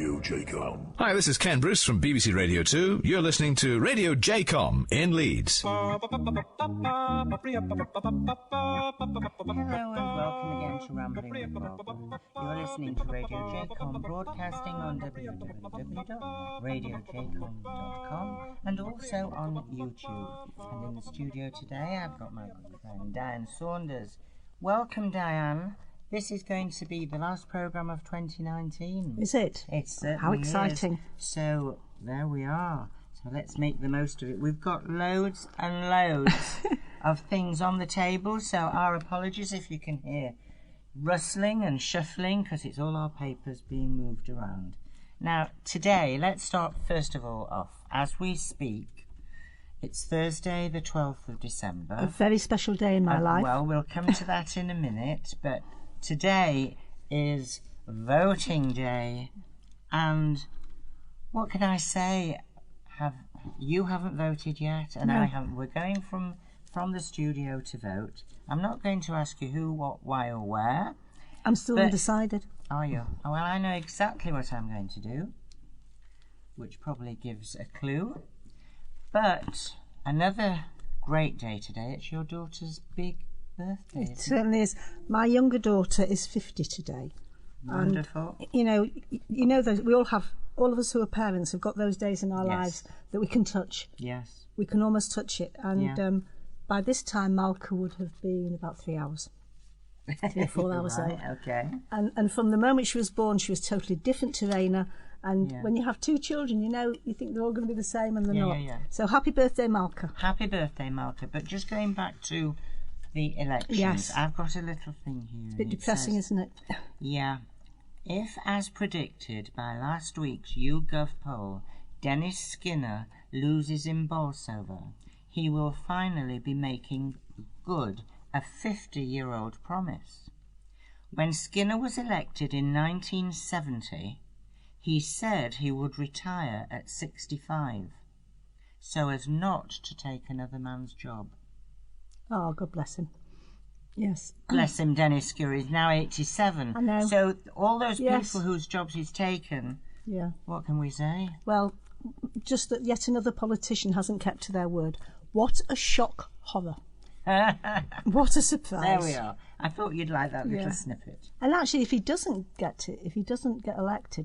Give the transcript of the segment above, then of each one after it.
Radio JCOM. Hi, this is Ken Bruce from BBC Radio 2. You're listening to Radio JCOM in Leeds. Hello and welcome again to Rambling with Bob. You're listening to Radio JCOM, broadcasting on www.radiojcom.com and also on YouTube. And in the studio today I've got my good friend Diane Saunders. Welcome, Diane. This is going to be the last programme of 2019. Is it? It certainly How exciting. is. So, there we are. So let's make the most of it. We've got loads and loads of things on the table, so our apologies if you can hear rustling and shuffling, because it's all our papers being moved around. Now, today, let's start first of all off. As we speak, it's Thursday, the 12th of December. A very special day in my life. Well, we'll come to that in a minute, but today is voting day, and what can I say? You haven't voted yet, and No. I haven't. We're going from the studio to vote. I'm not going to ask you who, what, why, or where. I'm still undecided. Are you? Oh, well, I know exactly what I'm going to do, which probably gives a clue. But another great day today. It's your daughter's big birthday. It certainly is. My younger daughter is 50 today. Wonderful. And, you know those, we all have, all of us who are parents have got those days in our lives that we can touch. Yes. We can almost touch it. And by this time, Malka would have been about 3 hours. 3 or 4 hours Right, old. okay. And from the moment she was born, she was totally different to Raina. And when you have two children, you think they're all going to be the same, and they're not. Yeah. So happy birthday, Malka. Happy birthday, Malka. But just going back to the elections, Yes. I've got a little thing here. It's a bit depressing, isn't it? Yeah. If, as predicted by last week's YouGov poll, Dennis Skinner loses in Bolsover, he will finally be making good a 50-year-old promise. When Skinner was elected in 1970, he said he would retire at 65, so as not to take another man's job. Oh, God bless him. Yes. Bless him, Dennis Skinner is now 87. I know. So all those Yes. people whose jobs he's taken, Yeah. what can we say? Well, just that yet another politician hasn't kept to their word. What a shock horror. What a surprise. There we are. I thought you'd like that little Yeah. snippet. And actually, if he doesn't get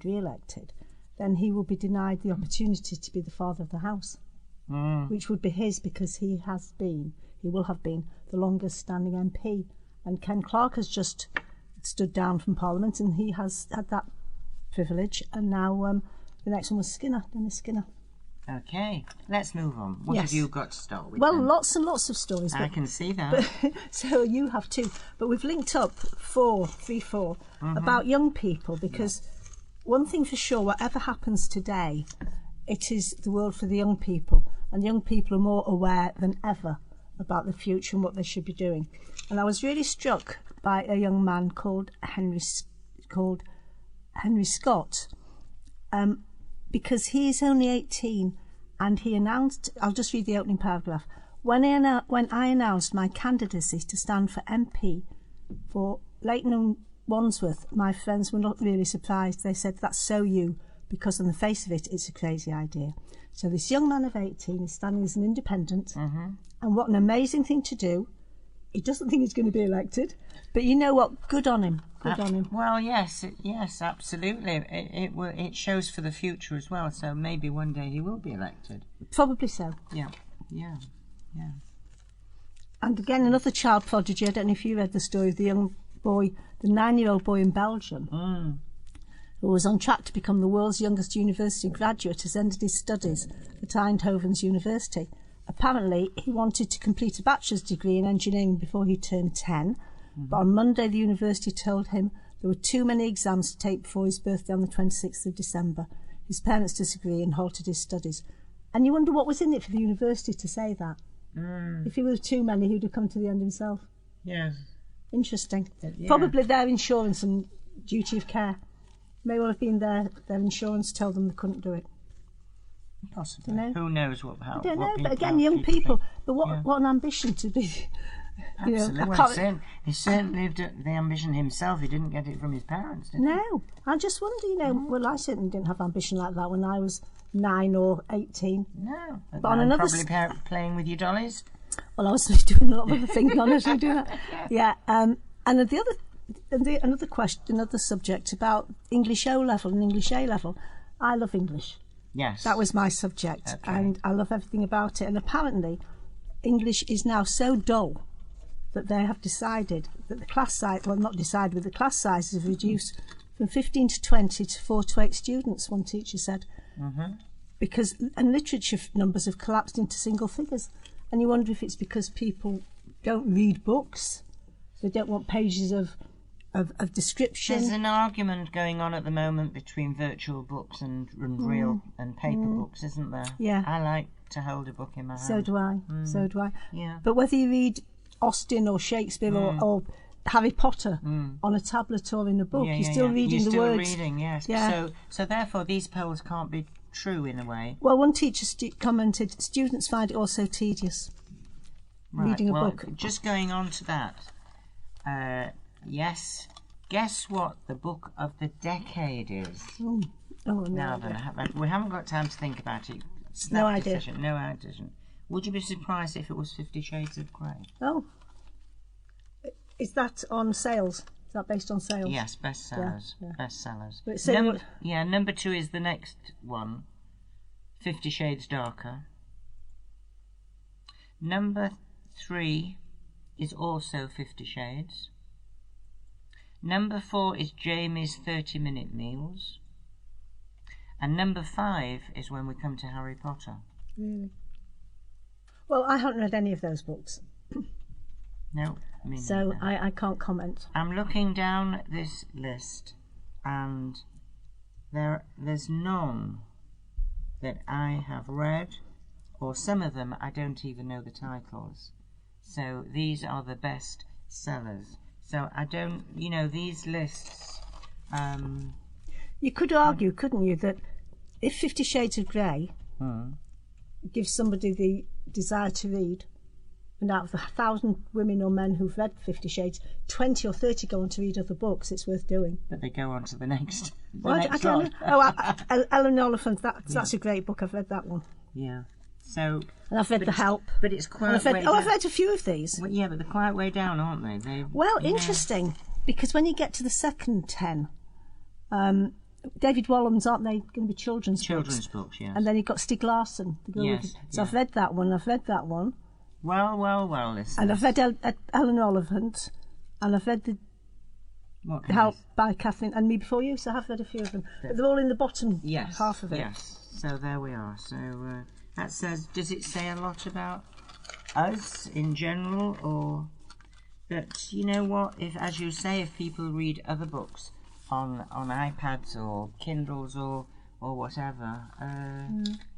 re-elected, then he will be denied the opportunity to be the father of the house, which would be his, because he will have been the longest standing MP. And Ken Clarke has just stood down from Parliament, and he has had that privilege. And now the next one was Dennis Skinner. Okay, let's move on. What have you got to start with? Well, then? lots and lots of stories. I can see that. So you have too. But we've linked up 4 about young people, because one thing for sure, whatever happens today, it is the world for the young people. And young people are more aware than ever about the future and what they should be doing. And I was really struck by a young man called Henry Scott, because he's only 18, and he announced, I'll just read the opening paragraph, when I announced my candidacy to stand for MP for Leighton and Wandsworth, my friends were not really surprised. They said, that's so you, because on the face of it, it's a crazy idea. So this young man of 18 is standing as an independent, and what an amazing thing to do. He doesn't think he's going to be elected, but you know what? Good on him. Good on him. Well, yes, absolutely. It shows for the future as well. So maybe one day he will be elected. Probably so. Yeah. And again, another child prodigy. I don't know if you read the story of the young boy, the 9-year-old boy in Belgium, who was on track to become the world's youngest university graduate, has ended his studies at Eindhoven's University. Apparently, he wanted to complete a bachelor's degree in engineering before he turned 10, but on Monday the university told him there were too many exams to take before his birthday on the 26th of December. His parents disagreed and halted his studies. And you wonder what was in it for the university to say that. If he was too many, he would have come to the end himself. Yes. Interesting. Yeah. Probably their insurance and duty of care. May well have been their insurance told them they couldn't do it. Possibly. You know? Who knows what? I don't know, but again, young people. But what an ambition to be Absolutely. Well, he certainly lived the ambition himself. He didn't get it from his parents, did he? No. I just wonder, well, I certainly didn't have ambition like that when I was 9 or 18. No. But on another... Probably playing with your dollies? Well, I was doing a lot of other things, honestly, doing that. Yeah. And another question, another subject about English O level and English A level. I love English. Yes. That was my subject, okay. and I love everything about it. And apparently, English is now so dull that they have decided that the class size, well, not decided, but the class sizes have reduced from 15 to 20 to 4 to 8 students, one teacher said. Mm-hmm. And literature numbers have collapsed into single figures. And you wonder if it's because people don't read books, they don't want pages of description. There's an argument going on at the moment between virtual books and real and paper books, isn't there? Yeah. I like to hold a book in my hand. So do I. So do I. Yeah. But whether you read Austen or Shakespeare or Harry Potter on a tablet or in a book, you're still reading the words. You're still reading, yes. Yeah. So therefore, these polls can't be true in a way. Well, one teacher commented, students find it also tedious reading a book. Just going on to that, yes. Guess what the book of the decade is? Oh, no. Now then, we haven't got time to think about it. No idea. No idea. Would you be surprised if it was 50 Shades of Grey? Oh. Is that on sales? Is that based on sales? Yes, bestsellers. Yeah. Bestsellers. But number 2 is the next one. 50 Shades Darker. Number 3 is also 50 Shades. Number 4 is Jamie's 30-minute meals. And number 5 is When We Come to Harry Potter. Really? Well, I haven't read any of those books. No, so I can't comment. I'm looking down this list, and there's none that I have read, or some of them I don't even know the titles. So these are the best sellers. So I don't, these lists. You could argue, couldn't you, that if 50 Shades of Grey gives somebody the desire to read, and out of the 1,000 women or men who've read 50 Shades, 20 or 30 go on to read other books, it's worth doing. But they go on to the next. I don't know. Ellen Oliphant, that's a great book. I've read that one. Yeah. So. And I've read The Help. But it's quite. I've read a few of these. Well, yeah, but they're quite way down, aren't they? Interesting, because when you get to the second 10, David Walliams, aren't they going to be children's books? Yes. And then you've got Stieg Larsson. So I've read that one. Well, listen. And I've read Ellen Oliphant, and I've read The Help by Kathleen and Me Before You, so I have read a few of them. But they're all in the bottom half of it. Yes, so there we are. So that says, does it say a lot about us in general, or that, you know what, if, as you say, if people read other books on iPads or Kindles or whatever,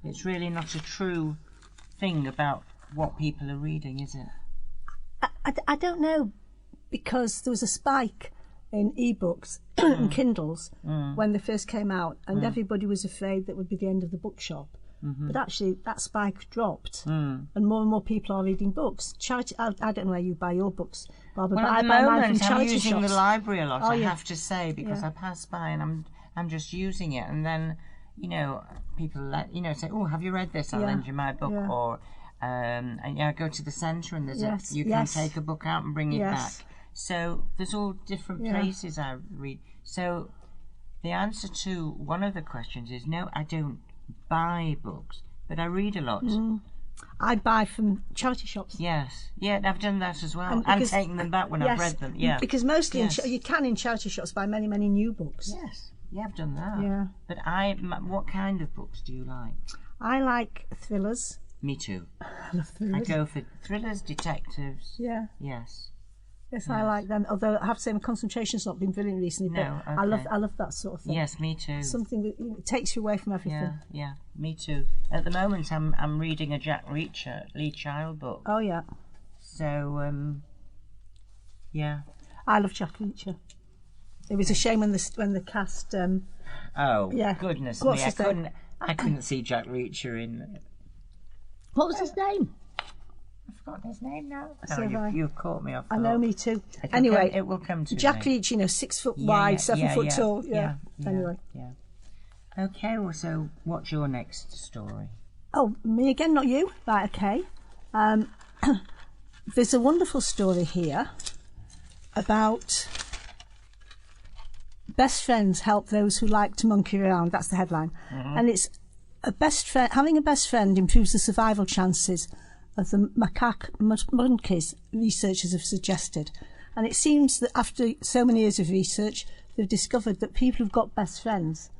it's really not a true thing about what people are reading, is it? I don't know, because there was a spike in e-books and Kindles when they first came out, and everybody was afraid that would be the end of the bookshop. But actually, that spike dropped, and more people are reading books. Charity, I don't know where you buy your books, Barbara, but I buy mine from charity shops. I'm using the library a lot, I have to say, because I pass by and I'm just using it, and then people say, "Oh, have you read this? I'll lend you my book," or and I go to the centre and there's you can take a book out and bring it back. So there's all different places I read. So the answer to one of the questions is no, I don't buy books, but I read a lot. I buy from charity shops. Yes, I've done that as well, and taken them back when I've read them. Yeah, because mostly you can in charity shops buy many new books. Yes, I've done that. Yeah, but what kind of books do you like? I like thrillers. Me too. I love thrillers. I go for thrillers, detectives. Yeah. Yes, I like them. Although I have to say my concentration's not been brilliant recently. No, but okay. I love that sort of thing. Yes, me too. Something that takes you away from everything. Yeah, me too. At the moment, I'm reading a Jack Reacher, Lee Child book. Oh yeah. So yeah. I love Jack Reacher. It was a shame when the cast. Goodness me! I couldn't see Jack Reacher in. What was his name? I forgotten his name now. So You've caught me off. I know, me too. It will come to Jack me. Reach, 6 foot wide, 7 foot tall. Anyway. Yeah. Okay, well, so what's your next story? Oh, me again, not you. Right, okay. There's a wonderful story here about best friends help those who like to monkey around. That's the headline. Mm-hmm. And it's having a best friend improves the survival chances of the macaque monkeys, researchers have suggested. And it seems that after so many years of research, they've discovered that people who've got best friends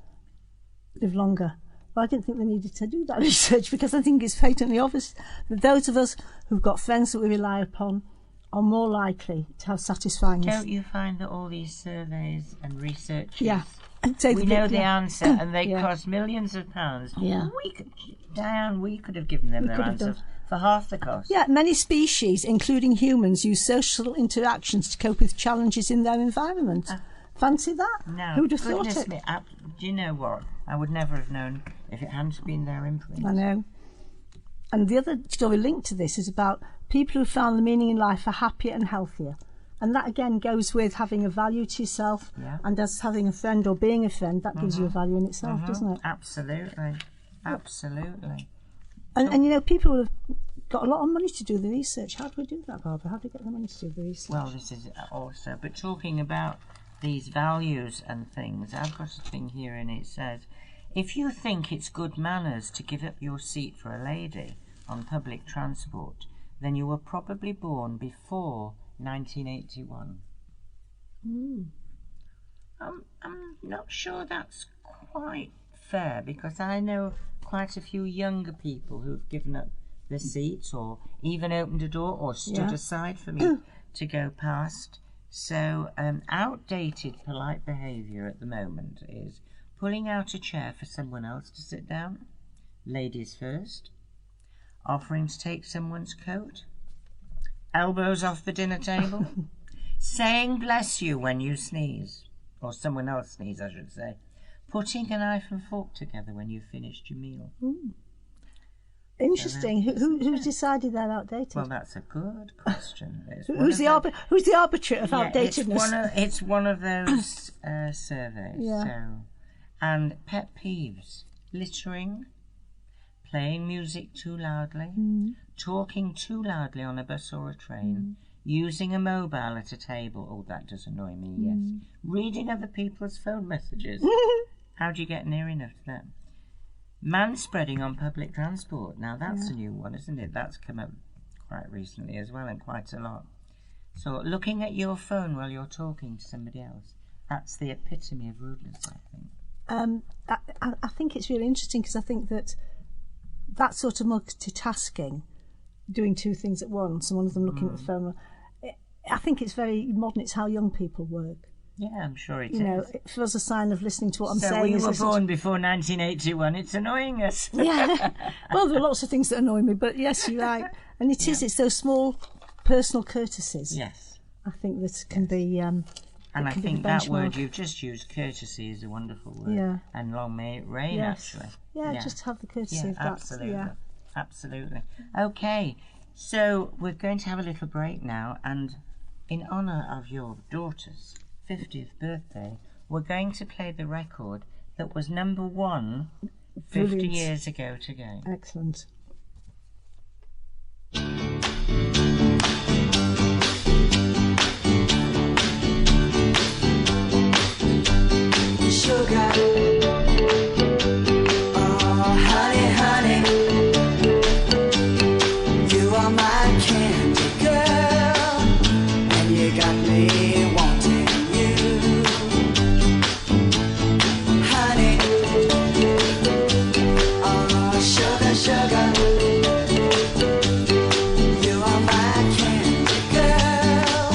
live longer. Well, I didn't think they needed to do that research, because I think it's patently obvious that those of us who've got friends that we rely upon are more likely to have satisfying... Don't you find that all these surveys and researches... Yeah. We know the answer, and they cost millions of pounds. Yeah. Diane, we could have given them their answer for half the cost. Yeah, many species, including humans, use social interactions to cope with challenges in their environment. Fancy that? No. Who'd have thought it? Do you know what? I would never have known if it hadn't been their imprint. I know. And the other story linked to this is about people who found the meaning in life are happier and healthier. And that again goes with having a value to yourself, and as having a friend or being a friend, that gives you a value in itself, doesn't it? Absolutely. And people have got a lot of money to do the research. How do we do that, Barbara? How do we get the money to do the research? Well, this is also, but talking about these values and things, I've got a thing here and it says, if you think it's good manners to give up your seat for a lady on public transport, then you were probably born before 1981. I'm not sure that's quite fair, because I know quite a few younger people who've given up their seats or even opened a door or stood aside for me to go past. So outdated polite behaviour at the moment is pulling out a chair for someone else to sit down, ladies first, offering to take someone's coat, elbows off the dinner table, saying bless you when you sneeze, or someone else sneeze, I should say, putting a knife and fork together when you've finished your meal. Interesting. Who's decided they're outdated? Well, that's a good question. Who's the arbiter of outdatedness? It's one of those surveys. Yeah. So, and pet peeves: littering, playing music too loudly, talking too loudly on a bus or a train, using a mobile at a table. Oh, that does annoy me, yes. Reading other people's phone messages. How do you get near enough to that? Manspreading on public transport. Now, that's a new one, isn't it? That's come up quite recently as well, and quite a lot. So, looking at your phone while you're talking to somebody else, that's the epitome of rudeness, I think. I think it's really interesting, because I think that sort of multitasking, doing two things at once, and one of them looking at the phone, I think it's very modern. It's how young people work. Yeah, I'm sure it is. It feels a sign of listening to what I'm saying. So we were born before 1981. It's annoying us. Yeah. Well, there are lots of things that annoy me, but yes, you're right. And it's those small personal courtesies. Yes. I think that can be... and I think that word you've just used, courtesy, is a wonderful word. Yeah. And long may it rain, actually. Yeah, just have the courtesy of that. Absolutely. Yeah. Absolutely. Okay, so we're going to have a little break now, and in honour of your daughter's 50th birthday, we're going to play the record that was number one 50 years ago today. Excellent. Sugar, oh honey, honey, you are my candy girl, and you got me wanting you, honey, oh sugar, sugar, you are my candy girl,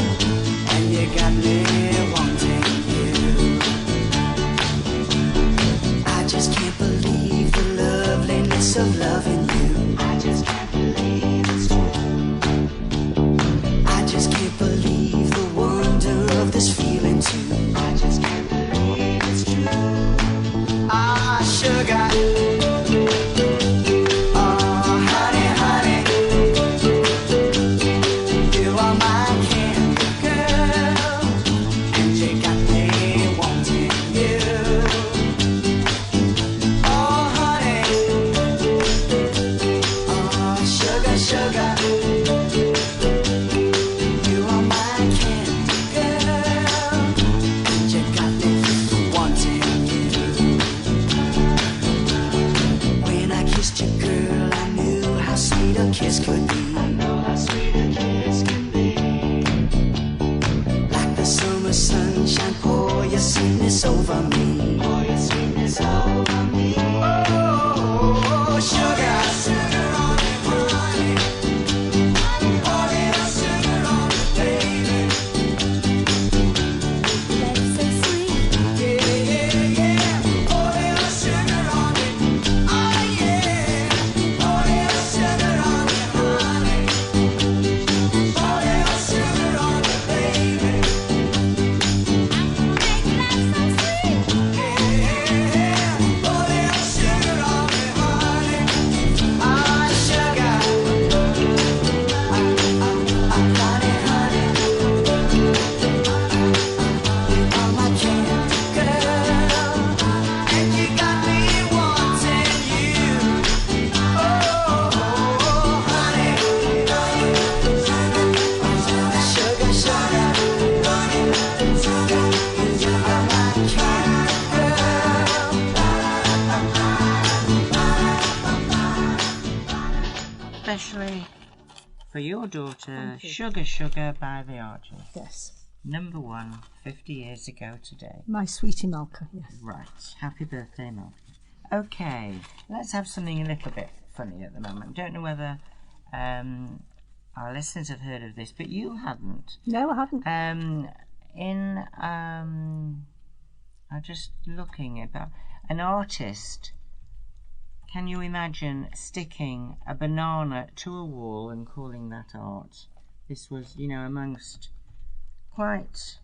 and you got me wanting you. I just can't believe the loveliness of loving you. I just can't believe it's true. I just can't believe the wonder of this feeling too. I just can't believe it's true. Ah, sugar. Oh, honey, honey. sweetness over me. Pour your sweetness over me. Oh, sugar, sugar on me, honey. Pour your sugar on me, baby. Love so sweet. Yeah, yeah, yeah. Pour your sugar on me. Oh, yeah. Pour your sugar on me, honey. Pour your sugar on me, baby. Make love so sweet. Yeah, pour your sugar on me, honey. Ah, sugar. Honey, honey. You are my candy girl, and you got me wanting you. Oh, honey. Sugar, sugar. You are my candy girl. Especially for your daughter, Sugar Sugar by the Archers. Yes. Number 1, 50 years ago today. My sweetie Malka, yes. Right. Happy birthday, Mark. Okay, let's have something a little bit funny at the moment. Don't know whether our listeners have heard of this, but you hadn't. No, I haven't. I'm just looking about an artist. Can you imagine sticking a banana to a wall and calling that art? This was, amongst quite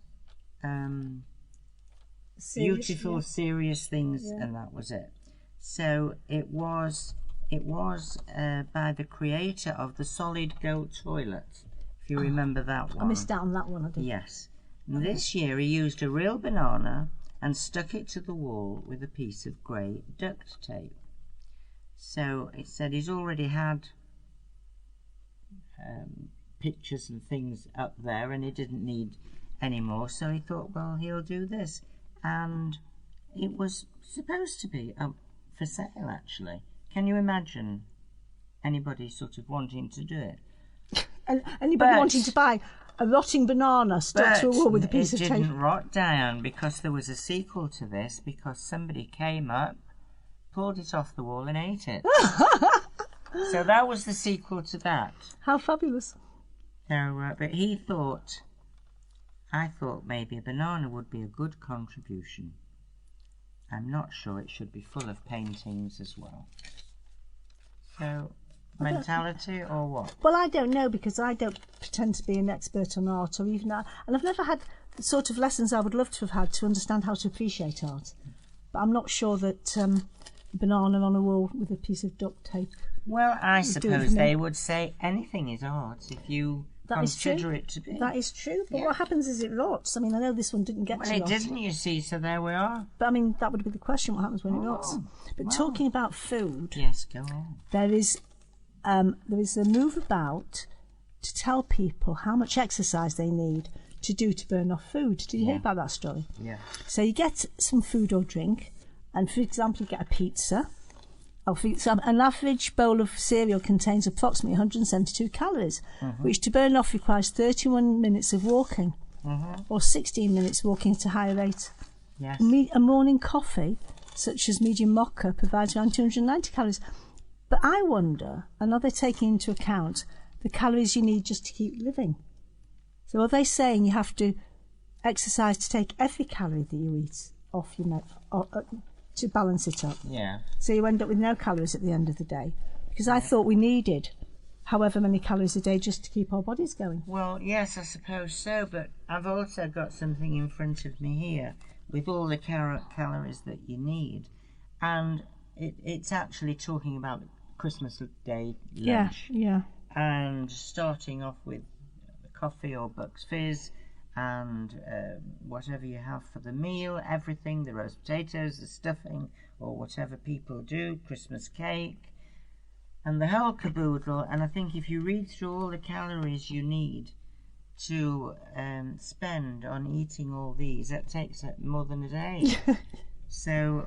beautiful, serious things, and that was it. So it was by the creator of the solid gold toilet, if you remember that one. I missed out on that one, I did. Yes. And this year he used a real banana and stuck it to the wall with a piece of grey duct tape. So it said he's already had pictures and things up there and he didn't need any more, so he thought, well, he'll do this. And it was supposed to be up for sale, actually. Can you imagine anybody sort of wanting to do it? And anybody wanting to buy a rotting banana stuck to a wall with a piece of tape? It didn't rot down because there was a sequel to this, because somebody came up, pulled it off the wall and ate it. So that was the sequel to that. How fabulous. So, but I thought maybe a banana would be a good contribution. I'm not sure it should be full of paintings as well. So, mentality or what? Well, I don't know, because I don't pretend to be an expert on art or even art. And I've never had the sort of lessons I would love to have had to understand how to appreciate art. But I'm not sure that a banana on a wall with a piece of duct tape. Well, I suppose they would say anything is art if you consider it to be. That is true. But what happens is it rots. I mean, I know this one didn't get to rot. Well, it didn't, you see, so there we are. But I mean, that would be the question, what happens when it rots. But talking about food... Yes, go on. There is a move about to tell people how much exercise they need to do to burn off food. Did you hear about that story? Yeah. So you get some food or drink, and for example, you get a pizza. An average bowl of cereal contains approximately 172 calories, which to burn off requires 31 minutes of walking, or 16 minutes walking at a higher rate. Yes. A morning coffee, such as medium mocha, provides around 290 calories. But I wonder, and are they taking into account the calories you need just to keep living? So are they saying you have to exercise to take every calorie that you eat off your to balance it up? Yeah. So you end up with no calories at the end of the day. Because I thought we needed however many calories a day just to keep our bodies going. Well, yes, I suppose so, but I've also got something in front of me here with all the calories that you need. And it's actually talking about Christmas Day lunch. Yeah. And starting off with the coffee or Bucks Fizz, and whatever you have for the meal, everything, the roast potatoes, the stuffing, or whatever people do, Christmas cake, and the whole caboodle. And I think if you read through all the calories you need to spend on eating all these, that takes more than a day. So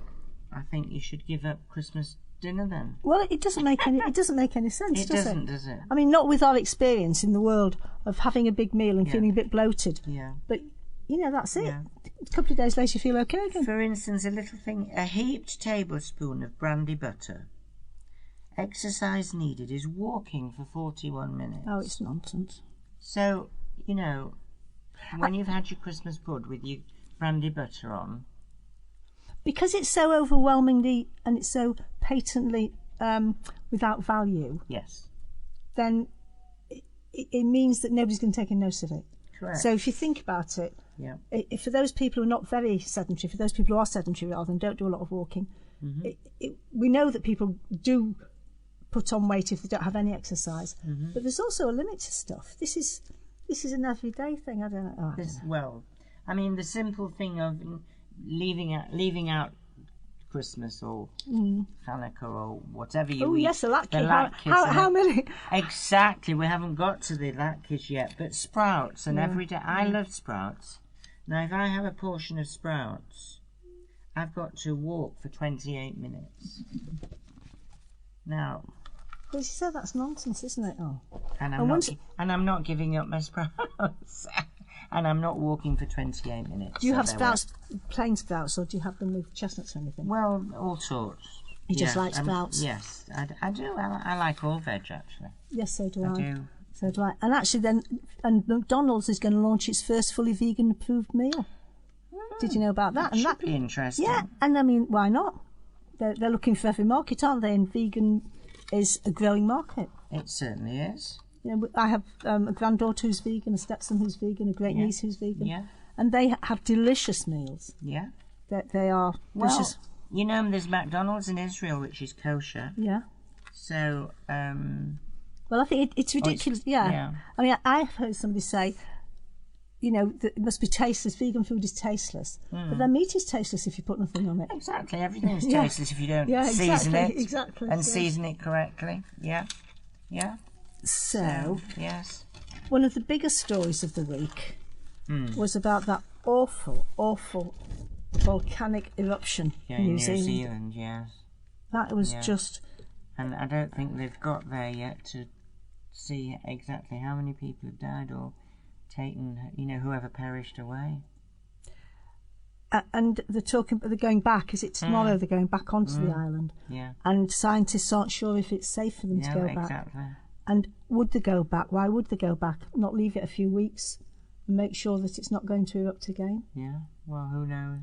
I think you should give up Christmas dinner then. Well, it doesn't make any sense, It does doesn't, does it? I mean, not with our experience in the world of having a big meal and feeling a bit bloated. Yeah. But that's it. Yeah. A couple of days later, you feel okay again. For instance, a little thing, a heaped tablespoon of brandy butter. Exercise needed is walking for 41 minutes. Oh, it's nonsense. So, when you've had your Christmas pud with your brandy butter on... Because it's so overwhelmingly and it's so patently without value, Yes. then it means that nobody's going to take a notice of it. Correct. So if you think about it, Yeah. for those people who are not very sedentary, for those people who are sedentary rather and don't do a lot of walking, we know that people do put on weight if they don't have any exercise. But there's also a limit to stuff. This is an everyday thing. I don't know. Well, I mean, the simple thing of leaving out Christmas or Hanukkah or whatever you Oh eat. yes, a latkes. The latkes How many? Exactly. We haven't got to the latkes yet, but sprouts and every day. I love sprouts. Now, if I have a portion of sprouts, I've got to walk for 28 minutes. Now, Well, you said that's nonsense, isn't it? Oh. and And I'm not giving up my sprouts. And I'm not walking for 28 minutes. Do you so have they're sprouts, plain sprouts, or do you have them with chestnuts or anything? Well, all sorts. You just like sprouts? Yes, I do. I like all veg, actually. Yes, so do I I. do. So do I. And actually, and McDonald's is going to launch its first fully vegan-approved meal. Did you know about that? That should be interesting. Yeah, and I mean, why not? They're looking for every market, aren't they? And vegan is a growing market. It certainly is. I have a granddaughter who's vegan, a stepson who's vegan, a great niece who's vegan. Yeah. And they have delicious meals. Yeah. They are delicious. Well, there's McDonald's in Israel, which is kosher. Yeah. So, Well, I think it's ridiculous. Yeah. I mean, I've heard somebody say, that it must be tasteless. Vegan food is tasteless. But their meat is tasteless if you put nothing on it. exactly, everything's tasteless if you don't exactly, season it. Exactly. And season it correctly. Yeah. Yeah. So, yes. one of the biggest stories of the week was about that awful, awful volcanic eruption Yeah, in in New Zealand. yes. That was just... And I don't think they've got there yet to see exactly how many people have died or taken, whoever perished away. And they're going back. Is it tomorrow they're going back onto the island? Yeah. And scientists aren't sure if it's safe for them to go back. Exactly. And would they go back? Why would they go back? Not leave it a few weeks and make sure that it's not going to erupt again? Yeah, well, who knows?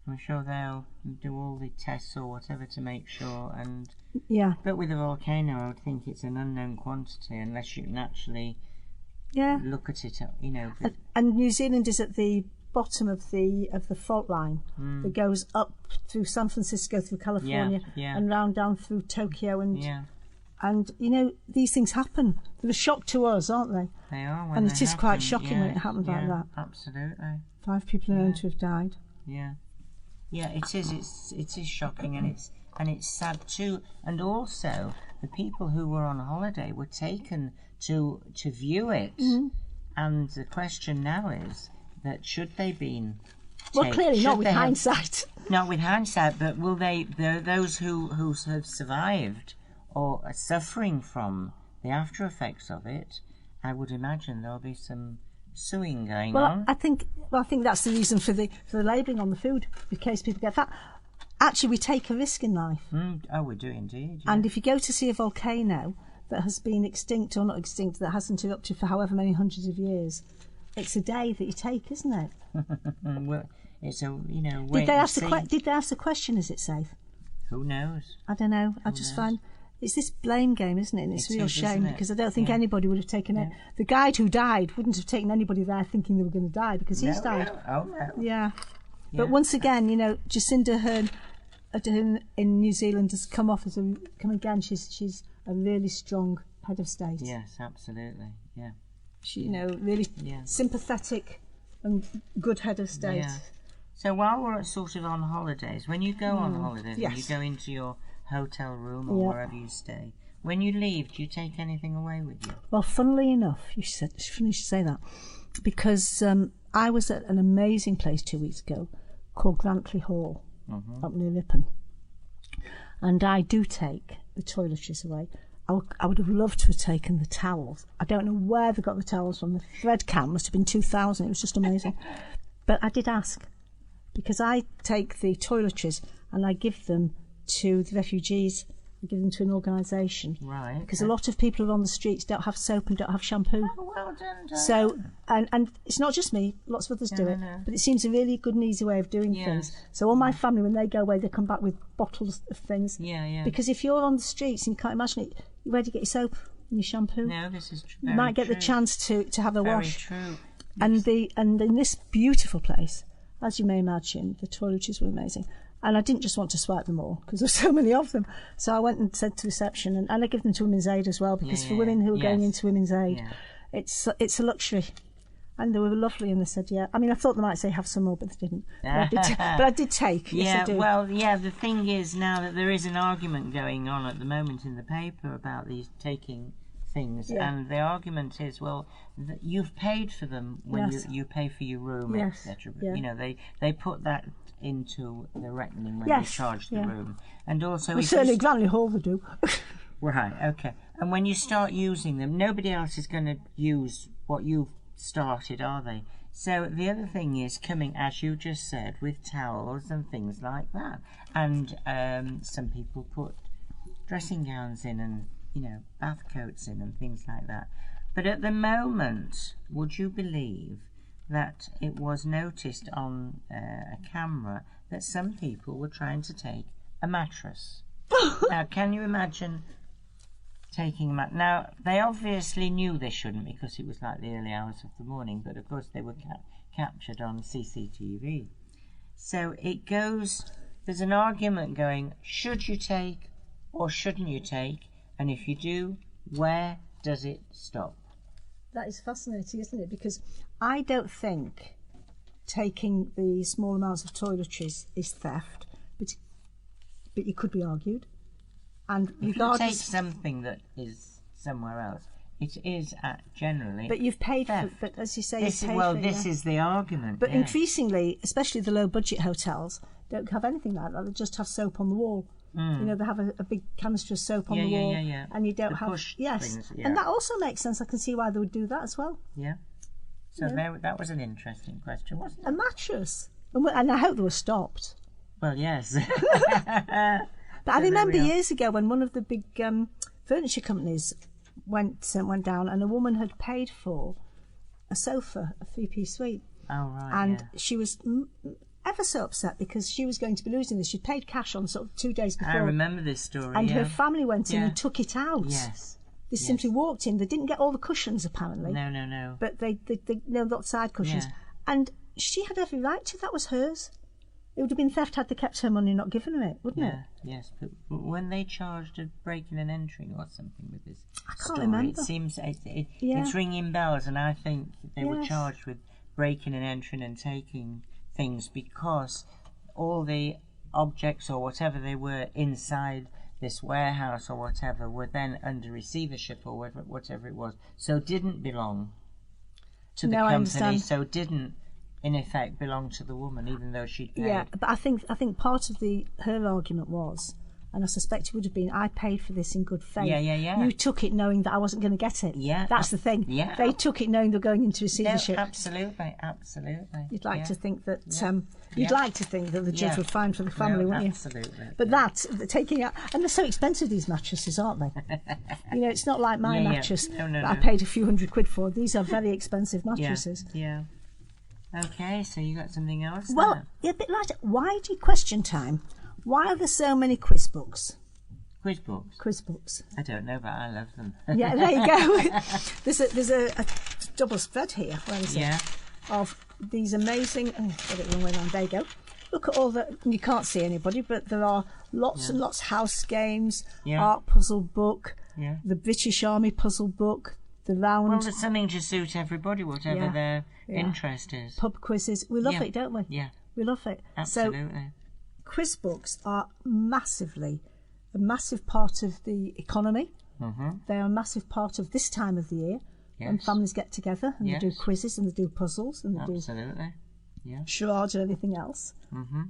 I'm sure they'll do all the tests or whatever to make sure. But with a volcano, I would think it's an unknown quantity unless you can actually look at it. And New Zealand is at the bottom of the fault line that goes up through San Francisco, through California, and round down through Tokyo and these things happen. They're a shock to us, aren't they? They are. And it is quite shocking when it happens like that. Absolutely. 5 people are known to have died. Yeah. Yeah, it is. It is shocking, and it's sad too. And also, the people who were on holiday were taken to view it. And the question now is that should they been? Well, clearly not with hindsight. Not with hindsight, but will they? Those who have survived or are suffering from the after effects of it, I would imagine there'll be some suing going on. I think that's the reason for the labelling on the food, in case people get fat. Actually, we take a risk in life. Oh, we do indeed. Yeah. And if you go to see a volcano that has been extinct or not extinct, that hasn't erupted for however many hundreds of years, it's a day that you take, isn't it? Well, it's a Did they ask the question? Is it safe? Who knows? I don't know. I just find it's this blame game, isn't it? And it's a real shame because I don't think anybody would have taken it. The guide who died wouldn't have taken anybody there thinking they were going to die because he's died. Oh no. Yeah. But once again, Jacinda Ardern in New Zealand has come again. She's a really strong head of state. Yes, absolutely. Yeah. She, really sympathetic and good head of state. Yeah. So while we're sort of on holidays, when you go on holidays, when you go into your hotel room or wherever you stay, when you leave, do you take anything away with you? Well, funnily enough, you should say that, because I was at an amazing place 2 weeks ago called Grantley Hall up near Ripon, and I do take the toiletries away. I would have loved to have taken the towels. I don't know where they got the towels from. The thread count must have been 2,000. It was just amazing. But I did ask, because I take the toiletries and I give them to the refugees. I give them to an organisation. Right. Because a lot of people who are on the streets don't have soap and don't have shampoo. Oh, well done, Diane. So, and it's not just me, lots of others do it, but it seems a really good and easy way of doing things. So all my family, when they go away, they come back with bottles of things. Yeah. Because if you're on the streets and you can't imagine it, where do you get your soap and your shampoo? No, this is true. You might get the chance to have a wash. Very true. And in this beautiful place, as you may imagine, the toiletries were amazing. And I didn't just want to swipe them all because there's so many of them. So I went and said to reception, and I give them to Women's Aid as well, because for women who are going into Women's Aid, it's a luxury. And they were lovely, and they said, yeah. I mean, I thought they might say have some more, but they didn't. But I did take. Yes, I do. Well, the thing is now that there is an argument going on at the moment in the paper about these taking things, and the argument is, well, you've paid for them when you pay for your room, etc. You know, they put that into the reckoning when they charge the room, and also certainly Granley Hall they do. Right, okay. And when you start using them, nobody else is going to use what you've started, are they? So the other thing is coming, as you just said, with towels and things like that, and some people put dressing gowns in, and bath coats in, and things like that. But at the moment, would you believe that it was noticed on a camera that some people were trying to take a mattress? Now, can you imagine taking a mattress? Now, they obviously knew they shouldn't, because it was like the early hours of the morning, but of course they were captured on CCTV. So it goes, there's an argument going, should you take or shouldn't you take? And if you do, where does it stop? That is fascinating, isn't it? Because I don't think taking the small amounts of toiletries is theft, but it could be argued. And if you take something that is somewhere else, it is generally. But you've paid theft. for. But as you say, this is the argument. But increasingly, especially the low-budget hotels, don't have anything like that. They just have soap on the wall. They have a big canister of soap on the wall, and you don't have things, and that also makes sense. I can see why they would do that as well. Yeah. So that was an interesting question, wasn't it? A mattress, and I hope they were stopped. Well, yes. But I remember years ago when one of the big furniture companies went down, and a woman had paid for a sofa, a 3-piece suite. Oh right. And she was ever so upset because she was going to be losing this. She'd paid cash on sort of 2 days before. I remember this story. And her family went in and took it out. Yes. They simply walked in. They didn't get all the cushions, apparently. No. But they got side cushions. Yeah. And she had every right to. That was hers. It would have been theft had they kept her money and not given her it, wouldn't it? Yes. But when they charged of breaking and entering or something with this can't remember. It seems it's ringing bells, and I think they were charged with breaking and entering and taking things because all the objects or whatever they were inside this warehouse or whatever were then under receivership or whatever it was, so didn't belong to the company, so didn't in effect belong to the woman, even though she'd paid. Yeah, but I think part of her argument was, and I suspect it would have been, I paid for this in good faith. Yeah. You took it knowing that I wasn't going to get it. Yeah. That's the thing. Yeah. They took it knowing they were going into receivership. No, absolutely. You'd like to think that the judge would fine for the family, wouldn't you? Absolutely. But taking out, and they're so expensive, these mattresses, aren't they? It's not like my mattress that I paid a few £100 for. These are very expensive mattresses. Yeah. Okay, so you got something else? Well, a bit lighter. Why do you question time? Why are there so many quiz books? Quiz books? Quiz books. I don't know, but I love them. Yeah, there you go. There's a double spread here. Where is it? Of these amazing... Oh, got it the wrong way around. There you go. Look at all the... You can't see anybody, but there are lots and lots of house games, art puzzle book, the British Army puzzle book, the round... Well, there's something to suit everybody, whatever their interest is. Pub quizzes. We love it, don't we? Yeah. We love it. Absolutely. So, quiz books are a massive part of the economy. Mm-hmm. They are a massive part of this time of the year when families get together and they do quizzes and they do puzzles and they do charades and everything else. Mm-hmm.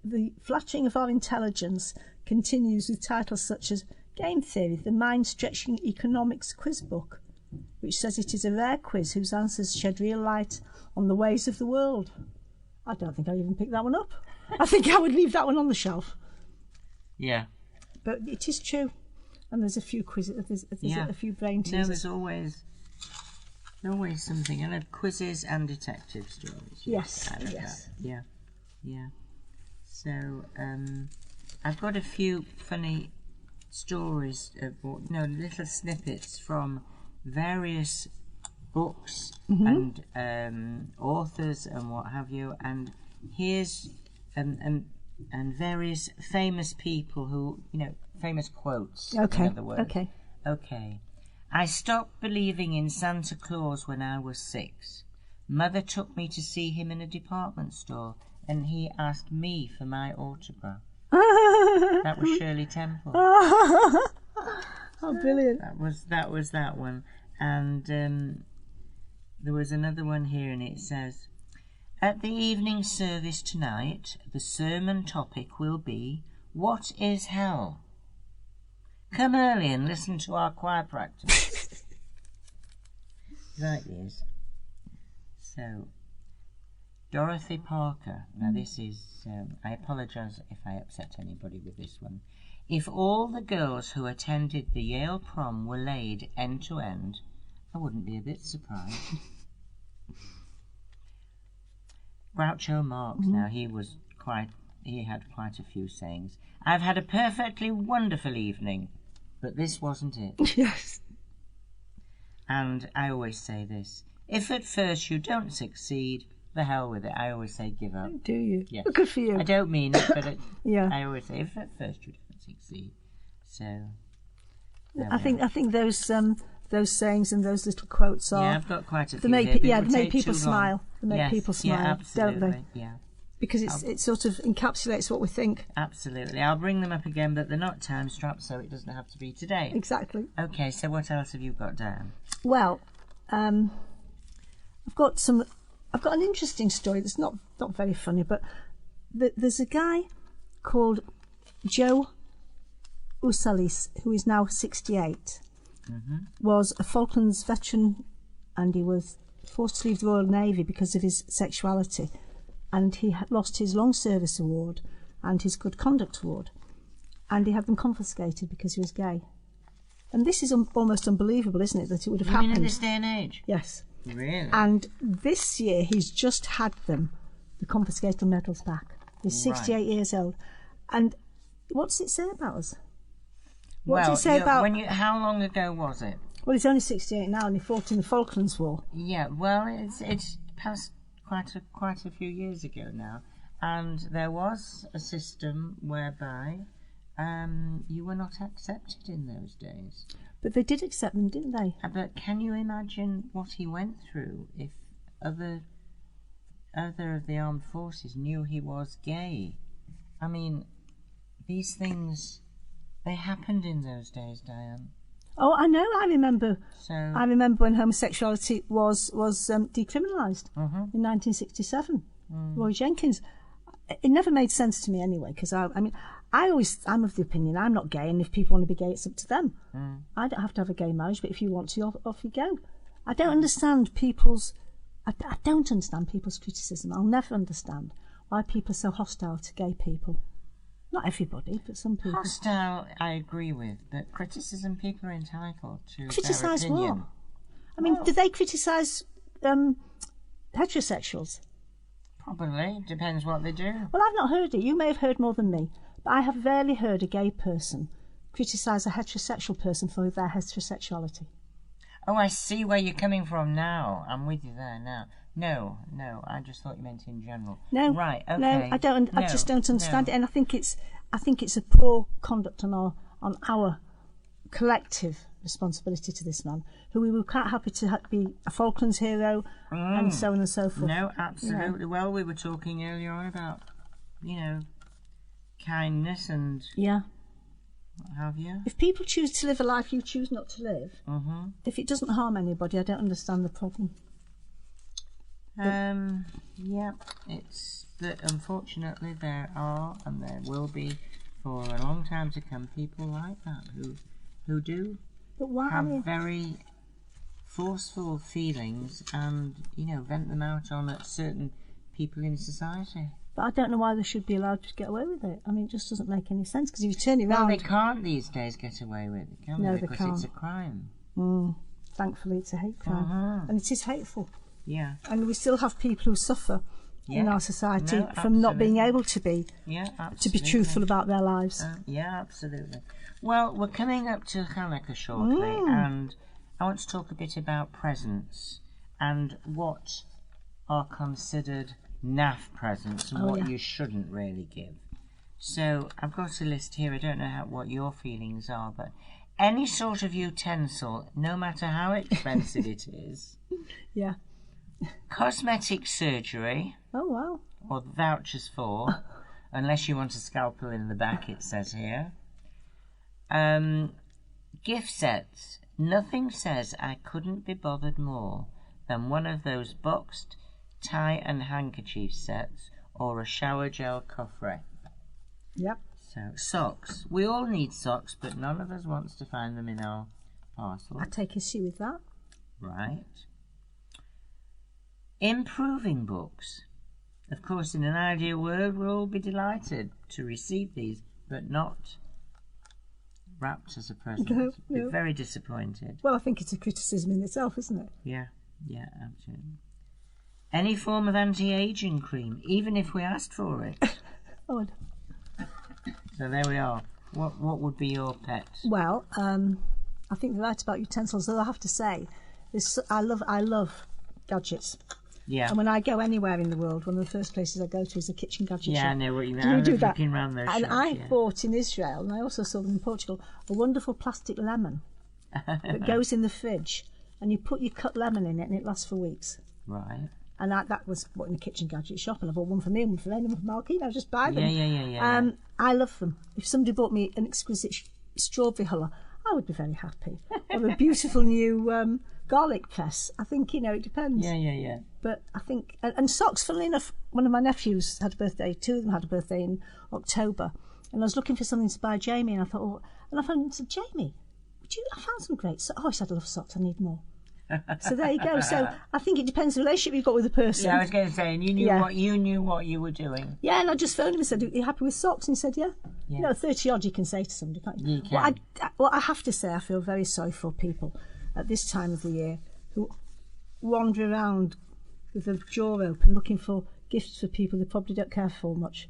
The flattering of our intelligence continues with titles such as Game Theory, the mind-stretching economics quiz book, which says it is a rare quiz whose answers shed real light on the ways of the world. I don't think I'd even pick that one up. I think I would leave that one on the shelf. Yeah. But it is true. And there's a few quizzes, there's a few brain teasers. No, there's always something. And quizzes and detective stories. Yes, I like yes. that. Yeah, yeah. So, I've got a few funny stories, little snippets from various books and authors and what have you. And here's and various famous people who, famous quotes. Okay, in other words. Okay. I stopped believing in Santa Claus when I was 6. Mother took me to see him in a department store, and he asked me for my autograph. That was Shirley Temple. Oh, brilliant. That was that one. And there was another one here, and it says, at the evening service tonight, the sermon topic will be, what is hell? Come early and listen to our choir practice. Right, yes. So, Dorothy Parker. Now this is, I apologise if I upset anybody with this one. If all the girls who attended the Yale prom were laid end to end, I wouldn't be a bit surprised. Groucho Marx, now he had quite a few sayings. I've had a perfectly wonderful evening, but this wasn't it. Yes. And I always say this, if at first you don't succeed, the hell with it. I always say give up. Do you? Yes. Well, good for you. I don't mean it, but Yeah. I always say if at first you don't succeed. So I think those sayings and those little quotes are. yeah, I've got quite a few. They here, but it make would take people too long. smile. They make Yes, people smile, yeah, don't absolutely. they? Yeah, Because it sort of encapsulates what we think. absolutely. I'll bring them up again, but they're not time strapped, so it doesn't have to be today. Exactly. Okay, so what else have you got down? Well, I've got an interesting story that's not very funny, but there's a guy called Joe Usalis, who is now 68, was a Falklands veteran, and he was forced to leave the Royal Navy because of his sexuality, and he had lost his long service award and his good conduct award, and he had them confiscated because he was gay. And this is almost unbelievable, isn't it, that it would have You happened? mean in this day and age? Yes. Really? And this year he's just had the confiscated medals back. He's 68 years old. And what does it say about us? What does it say about... how long ago was it? Well, he's only 68 now and he fought in the Falklands War. Yeah, well, it's passed quite a few years ago now, and there was a system whereby you were not accepted in those days. But they did accept them, didn't they? But can you imagine what he went through if other of the armed forces knew he was gay? I mean, these things, they happened in those days, Diane. Oh, I know. I remember. So I remember when homosexuality was decriminalised in 1967. Roy Jenkins. It never made sense to me anyway, because I'm of the opinion I'm not gay, and if people want to be gay, it's up to them. I don't have to have a gay marriage, but if you want to, off you go. I don't understand people's criticism. I'll never understand why people are so hostile to gay people. Not everybody, but some people. hostile, I agree with, but criticism, people are entitled to Criticise their opinion. what? I mean, do they criticise heterosexuals? Probably, depends what they do. Well, I've not heard it. You may have heard more than me. But I have rarely heard a gay person criticise a heterosexual person for their heterosexuality. Oh, I see where you're coming from now. I'm with you there now. No, I just thought you meant in general. No, right, okay. No, I don't. I No, just don't understand no. it, and I think it's a poor conduct on our collective responsibility to this man, who we were quite happy to be a Falklands hero, and so on and so forth. No, absolutely. Well, we were talking earlier on about, kindness and Yeah. what have you. If people choose to live a life you choose not to live, if it doesn't harm anybody, I don't understand the problem. Yeah, it's that unfortunately there are and there will be for a long time to come, people like that who do But why? have very forceful feelings and, vent them out on certain people in society. But I don't know why they should be allowed to get away with it. I mean, it just doesn't make any sense, because if you turn it Well, round... they can't these days get away with it, can No, they? they Because can't. it's a crime. Thankfully, it's a hate crime. Uh-huh. And it is hateful. Yeah. And we still have people who suffer in Yeah. our society No, from not being absolutely. able to be Yeah, truthful about their lives. Yeah, absolutely. Well, we're coming up to Hanukkah shortly, and I want to talk a bit about presents and what are considered naff presents and what you shouldn't really give. So I've got a list here. I don't know what your feelings are, but any sort of utensil, no matter how expensive it is, Yeah. cosmetic surgery, Oh, wow. or vouchers for, unless you want a scalpel in the back, it says here. Gift sets. Nothing says I couldn't be bothered more than one of those boxed tie and handkerchief sets or a shower gel coffret. Yep. So, socks. We all need socks, but none of us wants to find them in our parcel. I take issue with that. Right. Improving books. Of course, in an ideal world, we'll all be delighted to receive these, but not wrapped as a present. No, Be no. very disappointed. Well, I think it's a criticism in itself, isn't it? Yeah, absolutely. Any form of anti-aging cream, even if we asked for it. Oh, So there we are. What would be your pet? well, I think you're right about utensils. Though I have to say, I love gadgets. Yeah. And when I go anywhere in the world, one of the first places I go to is a kitchen gadget Yeah, shop. I know what you mean. Do you I do love that? looking around those And shops, I yeah. bought in Israel, and I also saw them in Portugal, a wonderful plastic lemon that goes in the fridge, and you put your cut lemon in it, and it lasts for weeks. Right. And that was what in a kitchen gadget shop, and I bought one for me, one for Lane, and one for Malky. I just buy them. Yeah. I love them. If somebody bought me an exquisite strawberry huller, I would be very happy. Or a beautiful new garlic press. I think, it depends. Yeah. But I think, and socks, funnily enough, one of my nephews had a birthday, two of them had a birthday in October, and I was looking for something to buy Jamie, and I thought, and I said, Jamie, I found some great socks. Oh, he said, I love socks, I need more. So there you go. So I think it depends on the relationship you've got with the person. Yeah, I was going to say, and you knew what you were doing. Yeah, and I just phoned him and said, are you happy with socks? And he said, yeah. 30 odd you can say to somebody, can't you? You can. Well, I have to say, I feel very sorry for people at this time of the year who wander around with the drawer open looking for gifts for people they probably don't care for much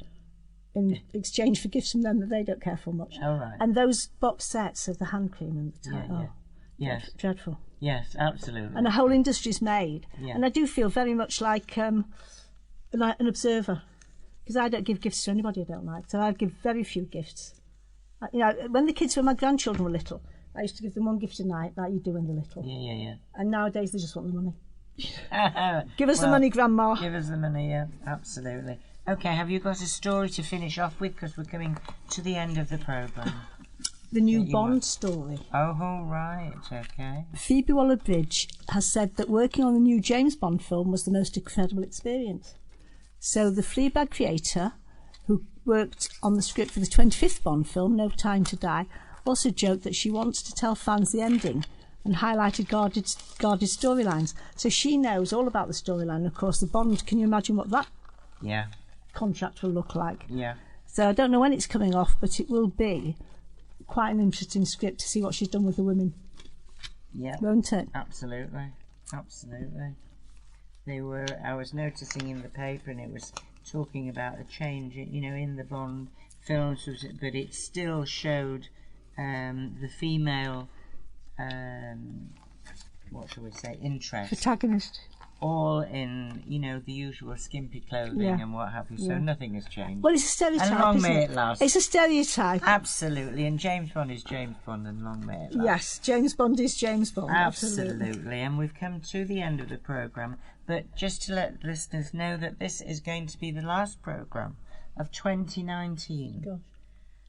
in exchange for gifts from them that they don't care for much. All right. And those box sets of the hand cream and the tie, Yes. dreadful. Yes, absolutely. And a whole industry's made. Yeah. And I do feel very much like an observer, because I don't give gifts to anybody I don't like, so I give very few gifts. When my grandchildren were little, I used to give them one gift a night, like you do when they're little. Yeah. And nowadays they just want the money. Give us the money, Grandma. Give us the money, yeah, absolutely. Okay, have you got a story to finish off with? Because we're coming to the end of the programme. The new you Bond want. story. Oh, all right, okay. Phoebe Waller-Bridge has said that working on the new James Bond film was the most incredible experience. So the Fleabag creator, who worked on the script for the 25th Bond film, No Time to Die, also joked that she wants to tell fans the ending and highlighted guarded storylines. So she knows all about the storyline. Of course, the Bond, can you imagine what that contract will look like? Yeah. So I don't know when it's coming off, but it will be quite an interesting script to see what she's done with the women. Yeah. Won't it? Absolutely. I was noticing in the paper, and it was talking about a change, in the Bond films, but it still showed the female, what shall we say, interest. Protagonist. All in, the usual skimpy clothing and what have you. So nothing has changed. Well, it's a stereotype. And long isn't may it it last. It's a stereotype. Absolutely. And James Bond is James Bond, and long may it last. Yes, James Bond is James Bond. Absolutely. And we've come to the end of the programme. But just to let listeners know that this is going to be the last programme of 2019. Gosh.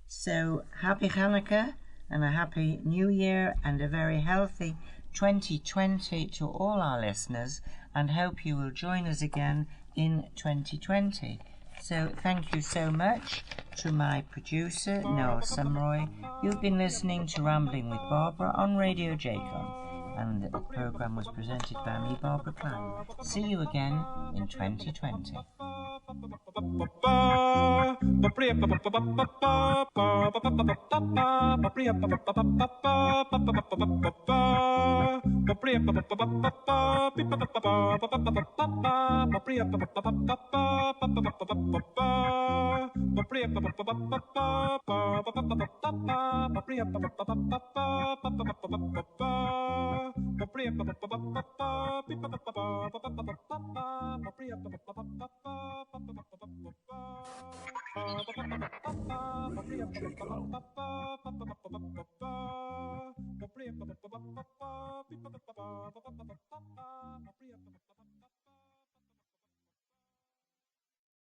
So happy Hanukkah and a happy New Year and a very healthy 2020 to all our listeners, and hope you will join us again in 2020. So thank you so much to my producer, Noel Sumroy. You've been listening to Rambling with Barbara on Radio Jacom, and the programme was presented by me, Barbara Cline. See you again in 2020.